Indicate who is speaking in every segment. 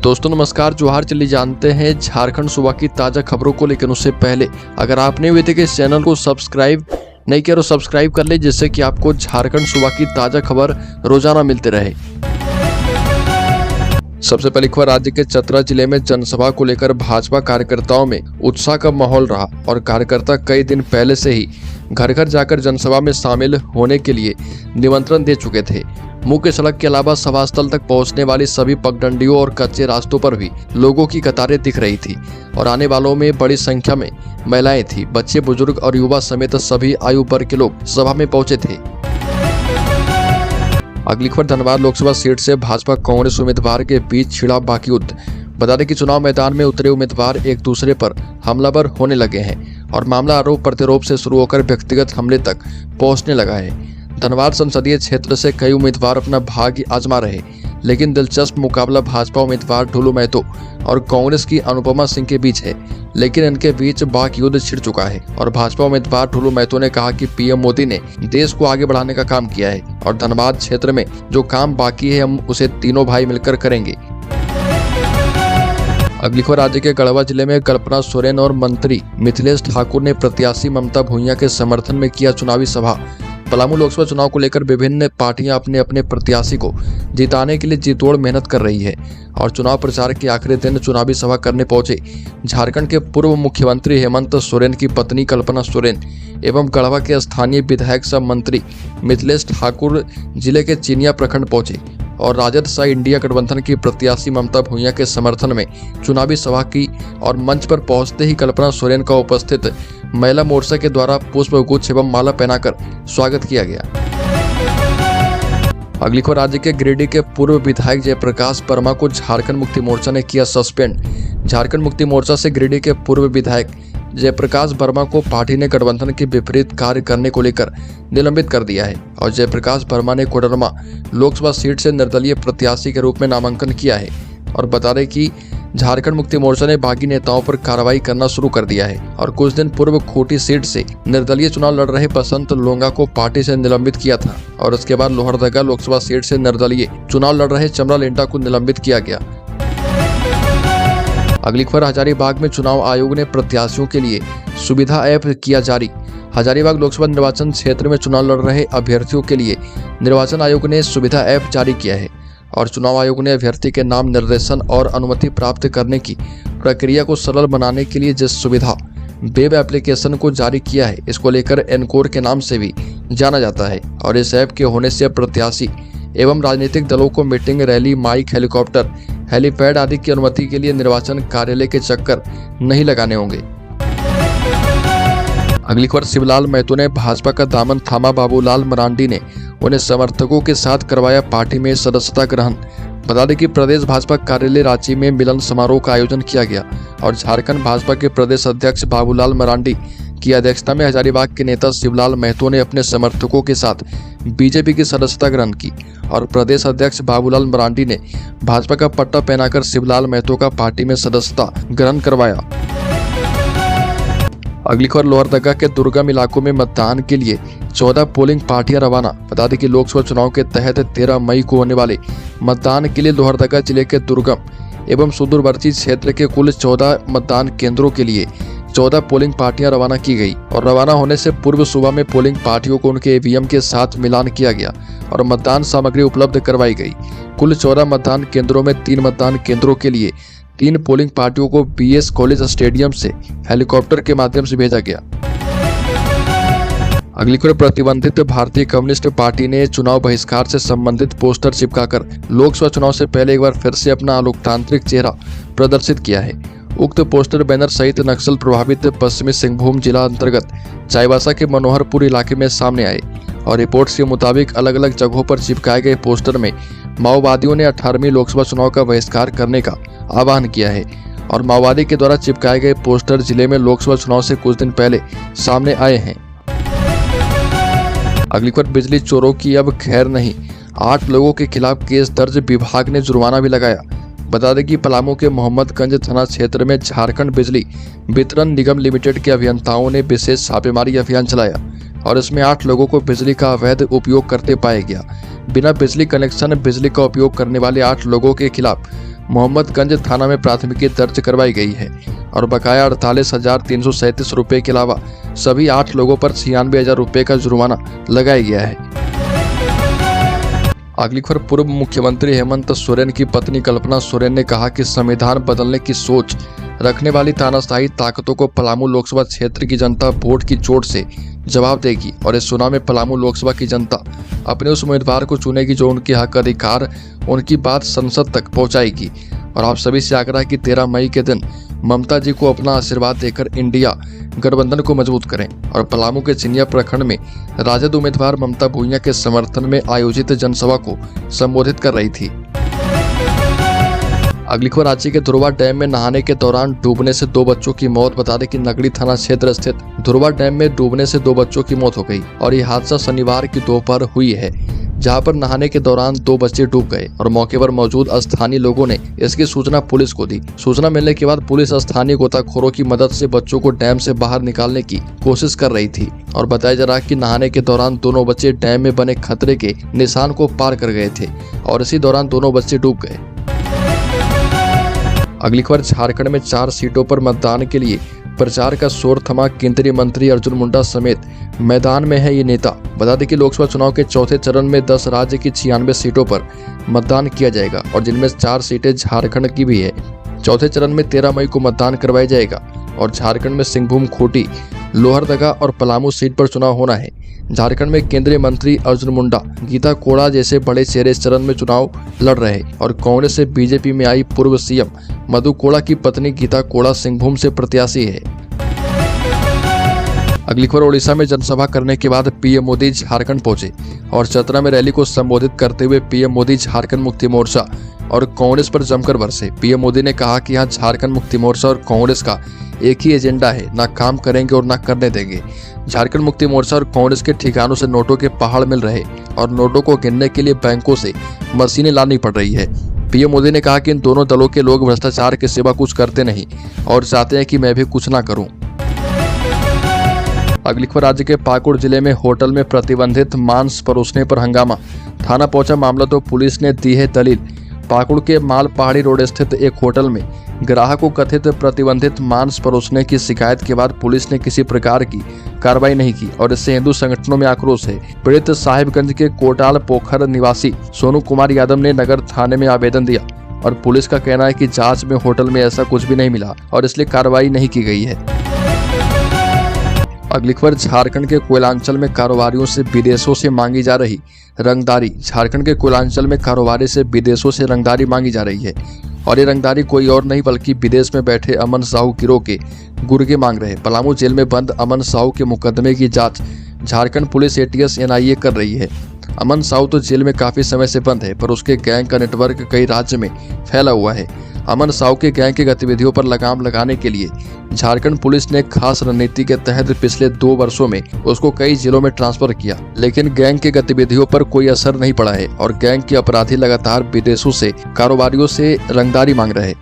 Speaker 1: दोस्तों नमस्कार, जोहार। चलिए जानते हैं झारखंड सूबा की ताज़ा खबरों को, लेकिन उससे पहले अगर आपने अभी तक इस चैनल को सब्सक्राइब नहीं किया तो सब्सक्राइब कर ले, जिससे कि आपको झारखंड सूबा की ताज़ा खबर रोजाना मिलते रहे। सबसे पहली खबर, राज्य के चतरा जिले में जनसभा को लेकर भाजपा कार्यकर्ताओं में उत्साह का माहौल रहा और कार्यकर्ता कई दिन पहले से ही घर घर जाकर जनसभा में शामिल होने के लिए निमंत्रण दे चुके थे। मुख्य सड़क के अलावा सभा स्थल तक पहुंचने वाली सभी पगडंडियों और कच्चे रास्तों पर भी लोगों की कतारें दिख रही थी और आने वालों में बड़ी संख्या में महिलाएं थी। बच्चे, बुजुर्ग और युवा समेत सभी आयु वर्ग के लोग सभा में पहुंचे थे। अगली खबर, धनबाद लोकसभा सीट से भाजपा कांग्रेस उम्मीदवार के बीच छिड़ा बाकी युद्ध। बता दें कि चुनाव मैदान में उतरे उम्मीदवार एक दूसरे पर हमलावर होने लगे हैं और मामला आरोप प्रत्यारोप से शुरू होकर व्यक्तिगत हमले तक पहुंचने लगा है। धनबाद संसदीय क्षेत्र से कई उम्मीदवार अपना भाग्य आजमा रहे, लेकिन दिलचस्प मुकाबला भाजपा उम्मीदवार ढुलू महतो और कांग्रेस की अनुपमा सिंह के बीच है। लेकिन इनके बीच बाक युद्ध छिड़ चुका है और भाजपा उम्मीदवार ढुलू महतो ने कहा कि पीएम मोदी ने देश को आगे बढ़ाने का काम किया है और धनबाद क्षेत्र में जो काम बाकी है हम उसे तीनों भाई मिलकर करेंगे। अगली खबर, राज्य के गढ़वा जिले में कल्पना सोरेन और मंत्री मिथिलेश ठाकुर ने प्रत्याशी ममता भूइयां के समर्थन में किया चुनावी सभा। पलामू लोकसभा चुनाव को लेकर विभिन्न पार्टियां अपने अपने प्रत्याशी को जिताने के लिए जी तोड़ मेहनत कर रही है और चुनाव प्रचार के आखिरी दिन चुनावी सभा करने पहुंचे झारखंड के पूर्व मुख्यमंत्री हेमंत सोरेन की पत्नी कल्पना सोरेन एवं गढ़वा के स्थानीय विधायक सह मंत्री मिथिलेश ठाकुर जिले के चिनिया प्रखंड पहुंचे और राजद सह इंडिया गठबंधन की प्रत्याशी ममता भूइयां के समर्थन में चुनावी सभा की और मंच पर पहुंचते ही कल्पना सोरेन का उपस्थित महिला मोर्चा के द्वारा पुष्प गुच्छ एवं माला पहनाकर स्वागत किया गया। अगली खबर, राज्य के गिरिडीह के पूर्व विधायक जयप्रकाश वर्मा को झारखंड मुक्ति मोर्चा ने किया सस्पेंड। झारखंड मुक्ति मोर्चा से गिरिडीह के पूर्व विधायक जयप्रकाश वर्मा को पार्टी ने गठबंधन के विपरीत कार्य करने को लेकर निलंबित कर दिया है और जयप्रकाश वर्मा ने कोडरमा लोकसभा सीट से निर्दलीय प्रत्याशी के रूप में नामांकन किया है। और बता दें कि झारखंड मुक्ति मोर्चा ने बागी नेताओं पर कार्रवाई करना शुरू कर दिया है और कुछ दिन पूर्व खूंटी सीट से निर्दलीय चुनाव लड़ रहे बसंत लोंगा को पार्टी से निलंबित किया था और उसके बाद लोहरदगा लोकसभा सीट से निर्दलीय चुनाव लड़ रहे चमरा लेंटा को निलंबित किया गया। अगली खबर, हजारीबाग में चुनाव आयोग ने प्रत्याशियों के लिए सुविधा ऐप किया जारी। हजारीबाग लोकसभा निर्वाचन क्षेत्र में चुनाव लड़ रहे अभ्यर्थियों के लिए निर्वाचन आयोग ने सुविधा ऐप जारी किया है और चुनाव आयोग ने अभ्यर्थी के नाम, निर्देशन और अनुमति प्राप्त करने की प्रक्रिया को सरल बनाने के लिए जिस सुविधा वेब एप्लीकेशन को जारी किया है, इसको लेकर एनकोर के नाम से भी जाना जाता है और इस ऐप के होने से प्रत्याशी एवं राजनीतिक दलों को meeting, rally, mic, helicopter, helipad आदि की अनुमति के लिए निर्वाचन कार्यालय के चक्कर नहीं लगाने होंगे। अगली खबर, शिवलाल महतो ने भाजपा का दामन थामा। बाबूलाल मरांडी ने उन्हें समर्थकों के साथ करवाया पार्टी में सदस्यता ग्रहण। बता दें कि प्रदेश भाजपा कार्यालय रांची में मिलन समारोह का आयोजन किया गया और झारखंड भाजपा के प्रदेश अध्यक्ष बाबूलाल मरांडी की अध्यक्षता में हजारीबाग के नेता शिवलाल महतो ने अपने समर्थकों के साथ बीजेपी की सदस्यता ग्रहण की और प्रदेश अध्यक्ष बाबूलाल मरांडी ने भाजपा का पट्टा पहनाकर शिवलाल महतो का पार्टी में सदस्यता ग्रहण करवाया। अगली खबर, लोहरदगा के दुर्गम इलाकों में मतदान के लिए 14 पोलिंग पार्टियां रवाना। बता दें कि लोकसभा चुनाव के तहत 13 मई को होने वाले मतदान के लिए लोहरदगा जिले के दुर्गम एवं सुदूरवर्ती क्षेत्र के कुल 14 मतदान केंद्रों के लिए 14 पोलिंग पार्टियां रवाना की गई और रवाना होने से पूर्व सुबह में पोलिंग पार्टियों को उनके ईवीएम के साथ मिलान किया गया और मतदान सामग्री उपलब्ध करवाई गई। कुल 14 मतदान केंद्रों में 3 मतदान केंद्रों के लिए 3 पोलिंग पार्टियों को बीएस कॉलेज स्टेडियम से हेलीकॉप्टर के माध्यम से भेजा गया। अगली खबर, प्रतिबंधित भारतीय कम्युनिस्ट पार्टी ने चुनाव बहिष्कार से संबंधित पोस्टर चिपकाकर लोकसभा चुनाव से पहले एक बार फिर से अपना लोकतांत्रिक चेहरा प्रदर्शित किया है। उक्त पोस्टर बैनर सहित नक्सल प्रभावित पश्चिमी सिंहभूम जिला अंतर्गत चाईबासा के मनोहरपुर इलाके में सामने आए और रिपोर्ट्स के मुताबिक अलग अलग जगहों पर चिपकाए गए पोस्टर में माओवादियों ने 18वीं लोकसभा चुनाव का बहिष्कार करने का आह्वान किया है और माओवादी के द्वारा चिपकाए गए पोस्टर जिले में लोकसभा चुनाव से कुछ दिन पहले सामने आए हैं। अगली खबर, बिजली चोरों की अब खैर नहीं, 8 लोगों के खिलाफ केस दर्ज, विभाग ने जुर्माना भी लगाया। बता दें कि पलामू के मोहम्मदगंज थाना क्षेत्र में झारखंड बिजली वितरण निगम लिमिटेड के अभियंताओं ने विशेष छापेमारी अभियान चलाया और इसमें 8 लोगों को बिजली का अवैध उपयोग करते पाया गया। बिना बिजली कनेक्शन बिजली का उपयोग करने वाले 8 लोगों के खिलाफ मोहम्मदगंज थाना में प्राथमिकी दर्ज करवाई गई है और बकाया 48,337 रुपये के अलावा सभी 8 लोगों पर 96,000 रुपये का जुर्माना लगाया गया है। अगली खबर, पूर्व मुख्यमंत्री हेमंत सोरेन की पत्नी कल्पना सोरेन ने कहा कि संविधान बदलने की सोच रखने वाली तानाशाही ताकतों को पलामू लोकसभा क्षेत्र की जनता वोट की चोट से जवाब देगी और इस चुनाव में पलामू लोकसभा की जनता अपने उस उम्मीदवार को चुनेगी जो उनके हक अधिकार उनकी बात संसद तक पहुंचाएगी। और आप सभी से आग्रह कि 13 मई के दिन ममता जी को अपना आशीर्वाद देकर इंडिया गठबंधन को मजबूत करें। और पलामू के चिनिया प्रखंड में राजद उम्मीदवार ममता भूइयां के समर्थन में आयोजित जनसभा को संबोधित कर रही थी। अगली खबर, रांची के धुरवा डैम में नहाने के दौरान डूबने से 2 बच्चों की मौत। बता दें कि नगड़ी थाना क्षेत्र स्थित धुरवा डैम में डूबने से 2 बच्चों की मौत हो गई और ये हादसा शनिवार की दोपहर हुई है, जहां पर नहाने के दौरान 2 बच्चे डूब गए और मौके पर मौजूद स्थानीय लोगों ने इसकी सूचना पुलिस को दी। सूचना मिलने के बाद पुलिस स्थानीय गोताखोरों की मदद से बच्चों को डैम से बाहर निकालने की कोशिश कर रही थी और बताया जा रहा है कि नहाने के दौरान दोनों बच्चे डैम में बने खतरे के निशान को पार कर गए थे और इसी दौरान दोनों बच्चे डूब गए। अगली खबर, झारखंड में 4 सीटों पर मतदान के लिए प्रचार का शोर थमा। केंद्रीय मंत्री अर्जुन मुंडा समेत मैदान में है ये नेता। बता दें कि लोकसभा चुनाव के चौथे चरण में 10 राज्य की 96 सीटों पर मतदान किया जाएगा और जिनमें 4 सीटें झारखंड की भी है। चौथे चरण में 13 मई को मतदान करवाया जाएगा और झारखंड में सिंहभूम, खूंटी, लोहरदगा और पलामू सीट पर चुनाव होना है। झारखंड में केंद्रीय मंत्री अर्जुन मुंडा, गीता कोड़ा जैसे बड़े चेहरे इस चरण में चुनाव लड़ रहे और कांग्रेस से बीजेपी में आई पूर्व सीएम मधु कोड़ा की पत्नी गीता कोड़ा सिंहभूम से प्रत्याशी है। अगली खबर, ओडिशा में जनसभा करने के बाद पीएम मोदी झारखंड पहुंचे और चतरा में रैली को संबोधित करते हुए पीएम मोदी झारखंड मुक्ति मोर्चा और कांग्रेस पर जमकर बरसे। पीएम मोदी ने कहा कि यहाँ झारखंड मुक्ति मोर्चा और कांग्रेस का एक ही एजेंडा है, ना काम करेंगे और ना करने देंगे। झारखंड मुक्ति मोर्चा और कांग्रेस के ठिकानों से नोटों के पहाड़ मिल रहे और नोटों को गिनने के लिए बैंकों से मशीनें लानी पड़ रही है। पीएम मोदी ने कहा कि इन दोनों दलों के लोग भ्रष्टाचार के सिवा कुछ करते नहीं और चाहते हैं कि मैं भी कुछ ना करूं। अगली खबर, राज्य के पाकुड़ जिले में होटल में प्रतिबंधित मांस परोसने पर हंगामा। थाना पहुंचा मामला तो पुलिस ने दी है दलील। पाकुड़ के माल पहाड़ी रोड स्थित एक होटल में ग्राहक को कथित प्रतिबंधित मांस परोसने की शिकायत के बाद पुलिस ने किसी प्रकार की कार्रवाई नहीं की और इससे हिंदू संगठनों में आक्रोश है। पीड़ित साहिबगंज के कोटाल पोखर निवासी सोनू कुमार यादव ने नगर थाने में आवेदन दिया और पुलिस का कहना है कि जांच में होटल में ऐसा कुछ भी नहीं मिला और इसलिए कार्रवाई नहीं की गई है। अगली खबर, झारखंड के कोयलांचल में कारोबारियों से विदेशों से मांगी जा रही रंगदारी। झारखंड के कोयलांचल में कारोबारी से विदेशों से रंगदारी मांगी जा रही है और ये रंगदारी कोई और नहीं बल्कि विदेश में बैठे अमन साहू गिरोह के गुर्गे मांग रहे। पलामू जेल में बंद अमन साहू के मुकदमे की जांच झारखंड पुलिस एटीएस NIA कर रही है। अमन साहू तो जेल में काफी समय से बंद है पर उसके गैंग का नेटवर्क कई राज्य में फैला हुआ है। अमन साहू के गैंग की गतिविधियों पर लगाम लगाने के लिए झारखंड पुलिस ने खास रणनीति के तहत पिछले 2 वर्षों में उसको कई जिलों में ट्रांसफर किया, लेकिन गैंग की गतिविधियों पर कोई असर नहीं पड़ा है और गैंग के अपराधी लगातार विदेशों से कारोबारियों से रंगदारी मांग रहे।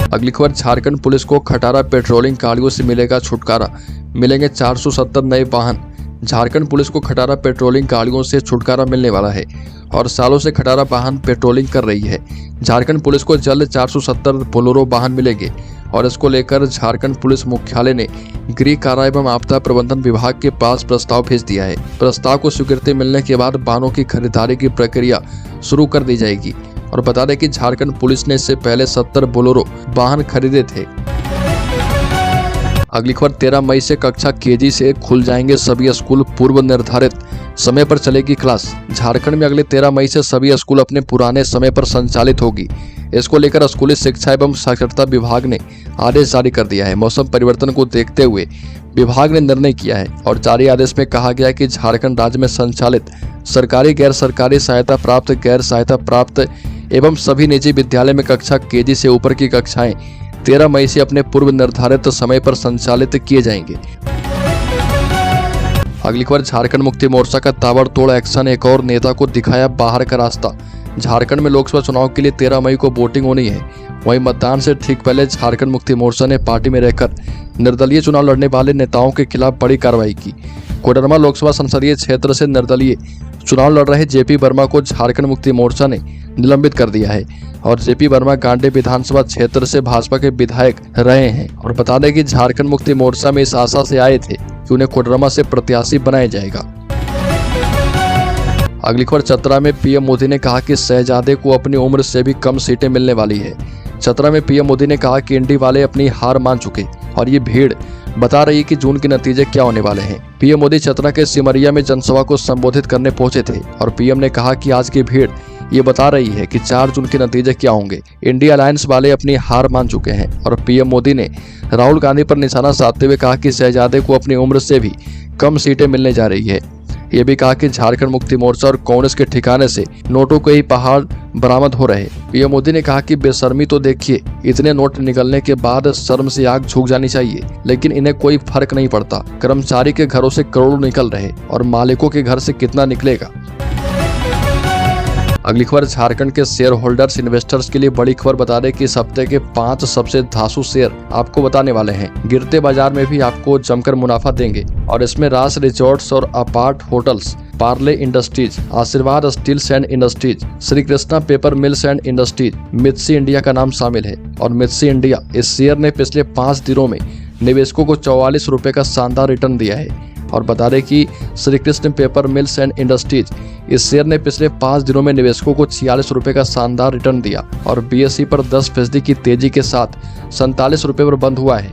Speaker 1: अगली खबर, झारखंड पुलिस को खटारा पेट्रोलिंग गाड़ियों से मिलेगा छुटकारा। मिलेंगे 470 नए वाहन। झारखंड पुलिस को खटारा पेट्रोलिंग गाड़ियों से छुटकारा मिलने वाला है और सालों से खटारा वाहन पेट्रोलिंग कर रही है। झारखंड पुलिस को जल्द 470 बोलेरो वाहन मिलेंगे और इसको लेकर झारखंड पुलिस मुख्यालय ने गृह कारा एवं आपदा प्रबंधन विभाग के पास प्रस्ताव भेज दिया है। प्रस्ताव को स्वीकृति मिलने के बाद वाहनों की खरीदारी की प्रक्रिया शुरू कर दी जाएगी और बता दें कि झारखंड पुलिस ने इससे पहले 70 बोलेरो वाहन खरीदे थे। अगली खबर, 13 मई से कक्षा KG से खुल जाएंगे सभी स्कूल। पूर्व निर्धारित समय पर चलेगी क्लास। झारखंड में अगले 13 मई से सभी स्कूल अपने पुराने समय पर संचालित होगी। इसको लेकर स्कूली शिक्षा एवं साक्षरता विभाग ने आदेश जारी कर दिया है। मौसम परिवर्तन को देखते हुए विभाग ने निर्णय किया है और जारी आदेश में कहा गया है कि झारखंड राज्य में संचालित सरकारी, गैर सरकारी, सहायता प्राप्त, गैर सहायता प्राप्त एवं सभी निजी विद्यालय में कक्षा KG से ऊपर की कक्षाएं 13 मई से अपने पूर्व निर्धारित समय पर संचालित किए जाएंगे। अगली खबर, झारखंड मुक्ति मोर्चा का ताबड़तोड़ एक्शन। एक और नेता को दिखाया बाहर का रास्ता। झारखंड में लोकसभा चुनाव के लिए 13 मई को वोटिंग होनी है। वहीं मतदान से ठीक पहले झारखंड मुक्ति मोर्चा ने पार्टी में रहकर निर्दलीय चुनाव लड़ने वाले नेताओं के खिलाफ बड़ी कार्रवाई की। कोडरमा लोकसभा संसदीय क्षेत्र से निर्दलीय चुनाव लड़ रहे जेपी वर्मा को झारखंड मुक्ति मोर्चा ने निलंबित कर दिया है और जेपी वर्मा गांडे विधानसभा क्षेत्र से भाजपा के विधायक रहे हैं। और बता दें कि झारखंड मुक्ति मोर्चा में इस आशा से आए थे कि उन्हें कोडरमा से प्रत्याशी बनाया जाएगा। अगली खबर चतरा में पीएम मोदी ने कहा कि शहजादे को अपनी उम्र से भी कम सीटें मिलने वाली है। चतरा में पीएम मोदी ने कहा कि इंडी वाले अपनी हार मान चुके और ये भीड़ बता रही है कि जून के नतीजे क्या होने वाले हैं। पीएम मोदी चतरा के सिमरिया में जनसभा को संबोधित करने पहुंचे थे और पीएम ने कहा कि आज की भीड़ ये बता रही है कि 4 जून के नतीजे क्या होंगे। इंडिया अलायंस वाले अपनी हार मान चुके हैं और पीएम मोदी ने राहुल गांधी पर निशाना साधते हुए कहा कि शहजादे को अपनी उम्र से भी कम सीटें मिलने जा रही है। ये भी कहा कि झारखंड मुक्ति मोर्चा और कांग्रेस के ठिकाने से नोटों के ही पहाड़ बरामद हो रहे। पीएम मोदी ने कहा कि बेशर्मी तो देखिए, इतने नोट निकलने के बाद शर्म से आग झुक जानी चाहिए, लेकिन इन्हें कोई फर्क नहीं पड़ता। कर्मचारी के घरों से करोड़ों निकल रहे और मालिकों के घर से कितना निकलेगा। अगली खबर झारखंड के शेयर होल्डर्स इन्वेस्टर्स के लिए बड़ी खबर बता दें कि इस हफ्ते के 5 सबसे धांसू शेयर आपको बताने वाले हैं। गिरते बाजार में भी आपको जमकर मुनाफा देंगे और इसमें रास रिजॉर्ट्स और apart hotels, Parle industries, Ashirwad steels and industries, Shri Krishna paper mills and industries, Mitsi India का नाम शामिल है। और मित्सी इंडिया इस शेयर ने पिछले 5 दिनों में निवेशकों को 44 रुपए का शानदार रिटर्न दिया है। और बता दें कि Shri Krishna paper mills and industries इस शेयर ने पिछले 5 दिनों में निवेशकों को 46 रुपए का शानदार रिटर्न दिया और बीएसई पर 10% की तेजी के साथ 47 रुपए पर बंद हुआ है।